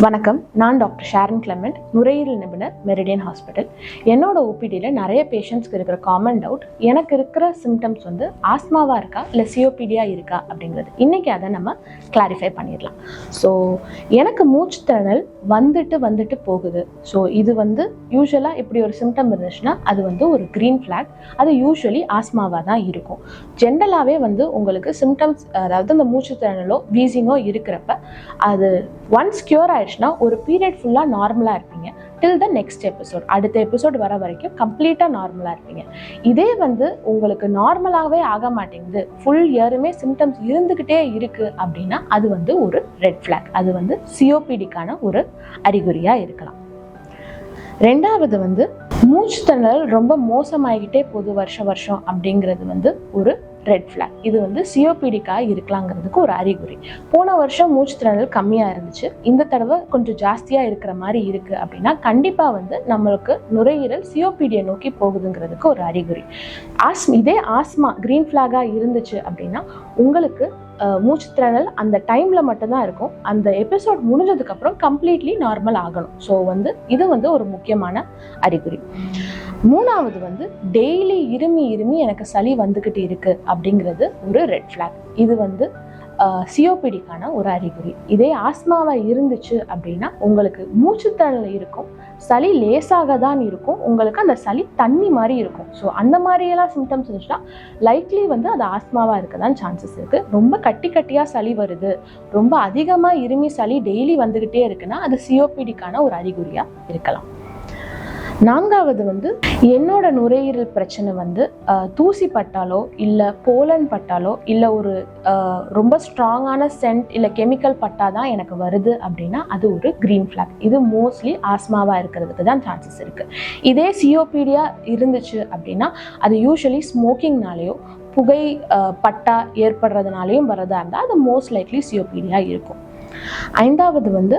வணக்கம், நான் doctor Sharon Clement, நுரையீரல் நிபுணர், மெரிடியன் ஹாஸ்பிட்டல். என்னோட ஓபிடியில் நிறைய பேஷண்ட்ஸ்க்கு இருக்கிற காமன் டவுட், எனக்கு இருக்கிற சிம்டம்ஸ் வந்து ஆஸ்மாவாக இருக்கா இல்லை சிஓபிடியாக இருக்கா அப்படிங்கிறது. இன்றைக்கி அதை நம்ம கிளாரிஃபை பண்ணிடலாம். ஸோ எனக்கு மூச்சு திணறல் வந்துட்டு போகுது. ஸோ இது வந்து யூஸ்வலாக இப்படி ஒரு சிம்டம் இருந்துச்சுன்னா அது வந்து ஒரு க்ரீன் ஃப்ளாக். அது யூஸ்வலி ஆஸ்மாவாக தான் இருக்கும். ஜென்ரலாகவே வந்து உங்களுக்கு சிம்டம்ஸ், அதாவது அந்த மூச்சு திணறலோ வீசிங்கோ இருக்கிறப்ப அது ஒன்ஸ் கியூர் ஆயிடுச்சுன்னா ஒரு பீரியட் ஃபுல்லாக நார்மலாக இருப்பீங்க. டில் த நெக்ஸ்ட் எபிசோட், அடுத்த எபிசோட் வர வரைக்கும் கம்ப்ளீட்டாக நார்மலாக இருப்பீங்க. இதே வந்து உங்களுக்கு நார்மலாகவே ஆக மாட்டேங்குது, ஃபுல் இயருமே சிம்டம்ஸ் இருந்துக்கிட்டே இருக்குது அப்படின்னா அது வந்து ஒரு ரெட் ஃப்ளாக். அது வந்து சிஓபிடிக்கான ஒரு அறிகுறியாக இருக்கலாம். ரெண்டாவது வந்து மூச்சு திணறல் ரொம்ப மோசமாகிக்கிட்டே போகுது வருஷம் அப்படிங்கிறது வந்து ஒரு ரெட் ஃப்ளாக். இது வந்து சிஓபிடிக்காக இருக்கலாங்கிறதுக்கு ஒரு அறிகுறி. போன வருஷம் மூச்சு திணறல் கம்மியாக இருந்துச்சு, இந்த தடவை கொஞ்சம் ஜாஸ்தியாக இருக்கிற மாதிரி இருக்குது அப்படின்னா கண்டிப்பாக வந்து நம்மளுக்கு நுரையீரல் சிஓபிடியை நோக்கி போகுதுங்கிறதுக்கு ஒரு அறிகுறி. இதே ஆஸ்மா க்ரீன் ஃப்ளாகாக இருந்துச்சு அப்படின்னா உங்களுக்கு மூச்சு திணறல் அந்த டைமில் மட்டும்தான் இருக்கும். அந்த எபிசோட் முடிஞ்சதுக்கப்புறம் கம்ப்ளீட்லி நார்மல் ஆகணும். ஸோ வந்து இது வந்து ஒரு முக்கியமான அறிகுறி. மூணாவது வந்து டெய்லி இருமி எனக்கு சளி வந்துக்கிட்டு இருக்கு அப்படிங்கிறது ஒரு ரெட் ஃப்ளாக். இது வந்து சிஓபிடிக்கான ஒரு அறிகுறி. இதே ஆஸ்மாவாக இருந்துச்சு அப்படின்னா உங்களுக்கு மூச்சு திணறல் இருக்கும், சளி லேசாக தான் இருக்கும், உங்களுக்கு அந்த சளி தண்ணி மாதிரி இருக்கும். ஸோ அந்த மாதிரியெல்லாம் சிம்டம்ஸ் இருந்துச்சுன்னா லைக்லி வந்து அது ஆஸ்மாவாக இருக்க தான் சான்சஸ் இருக்குது. ரொம்ப கட்டியாக சளி வருது, ரொம்ப அதிகமாக இருமி சளி டெய்லி வந்துக்கிட்டே இருக்குன்னா அது சிஓபிடிக்கான ஒரு அறிகுறியாக இருக்கலாம். நான்காவது வந்து என்னோட நுரையீரல் பிரச்சனை வந்து தூசி பட்டாலோ இல்லை போலன் பட்டாலோ இல்லை ஒரு ரொம்ப ஸ்ட்ராங்கான சென்ட் இல்லை கெமிக்கல் பட்டா தான் எனக்கு வருது அப்படின்னா அது ஒரு க்ரீன் ஃப்ளாக். இது மோஸ்ட்லி ஆஸ்மாவாக இருக்கிறதுக்கு தான் சான்சஸ் இருக்குது. இதே சிஓபிடியா இருந்துச்சு அப்படின்னா அது யூஸ்வலி ஸ்மோக்கிங்னாலேயோ புகை பட்டா ஏற்படுறதுனாலையும் வரதா இருந்தால் அது மோஸ்ட் லைக்லி சிஓபிடியாக இருக்கும். ஐந்தாவது வந்து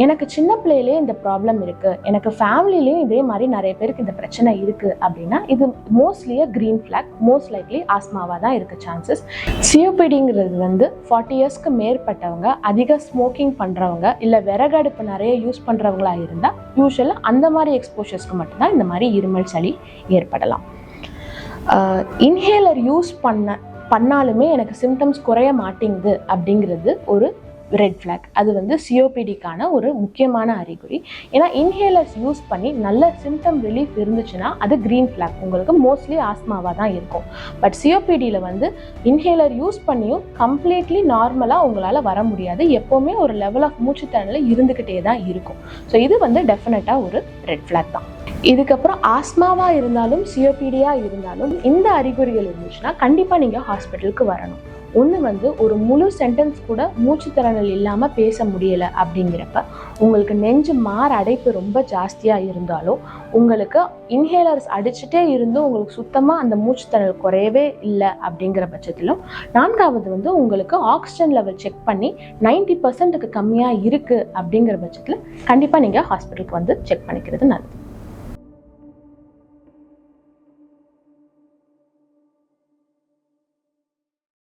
எனக்கு சின்ன பிள்ளையிலே இந்த ப்ராப்ளம் இருக்குது, எனக்கு ஃபேமிலிலேயும் இதே மாதிரி நிறைய பேருக்கு இந்த பிரச்சனை இருக்குது அப்படின்னா இது mostly green flag, most likely ஆஸ்மாவாக தான் இருக்க சான்சஸ். சிஓபிடிங்கிறது வந்து 40 இயர்ஸ்க்கு மேற்பட்டவங்க, அதிக ஸ்மோக்கிங் பண்ணுறவங்க இல்லை விறகடுப்பு நிறைய யூஸ் பண்ணுறவங்களா இருந்தால் யூஸ்வலாக அந்த மாதிரி எக்ஸ்போஷர்ஸ்க்கு மட்டும்தான் இந்த மாதிரி இருமல் சளி ஏற்படலாம். இன்ஹேலர் யூஸ் பண்ணாலுமே எனக்கு சிம்டம்ஸ் குறைய மாட்டேங்குது அப்படிங்கிறது ஒரு ரெட் ஃப்ளாக். அது வந்து சிஓபிடிக்கான ஒரு முக்கியமான அறிகுறி. ஏன்னா இன்ஹேலர்ஸ் யூஸ் பண்ணி நல்ல சிம்டம் ரிலீஃப் இருந்துச்சுன்னா அது க்ரீன் ஃப்ளாக், உங்களுக்கு மோஸ்ட்லி ஆஸ்மாவாக தான் இருக்கும். பட் சிஓபிடியில் வந்து இன்ஹேலர் யூஸ் பண்ணியும் கம்ப்ளீட்லி நார்மலாக உங்களால் வர முடியாது, எப்போவுமே ஒரு லெவல் ஆஃப் மூச்சு திணறல் இருந்துக்கிட்டே தான் இருக்கும். ஸோ இது வந்து டெஃபினட்டாக ஒரு ரெட் ஃப்ளாக் தான். இதுக்கப்புறம் ஆஸ்மாவாக இருந்தாலும் சிஓபிடியாக இருந்தாலும் இந்த அறிகுறிகள் இருந்துச்சுன்னா கண்டிப்பாக நீங்கள் ஹாஸ்பிட்டலுக்கு வரணும். ஒன்று வந்து ஒரு முழு சென்டென்ஸ் கூட மூச்சு திணறல் இல்லாமல் பேச முடியலை அப்படிங்கிறப்ப, உங்களுக்கு நெஞ்சு அடைப்பு ரொம்ப ஜாஸ்தியாக இருந்தாலும், உங்களுக்கு இன்ஹேலர்ஸ் அடிச்சுட்டே இருந்தும் உங்களுக்கு சுத்தமாக அந்த மூச்சு திணறல் குறையவே இல்லை அப்படிங்கிற பட்சத்திலும், நான்காவது வந்து உங்களுக்கு ஆக்சிஜன் லெவல் செக் பண்ணி 90% கம்மியாக இருக்குது அப்படிங்கிற பட்சத்தில் கண்டிப்பாக நீங்கள் ஹாஸ்பிட்டலுக்கு வந்து செக் பண்ணிக்கிறது நல்லது.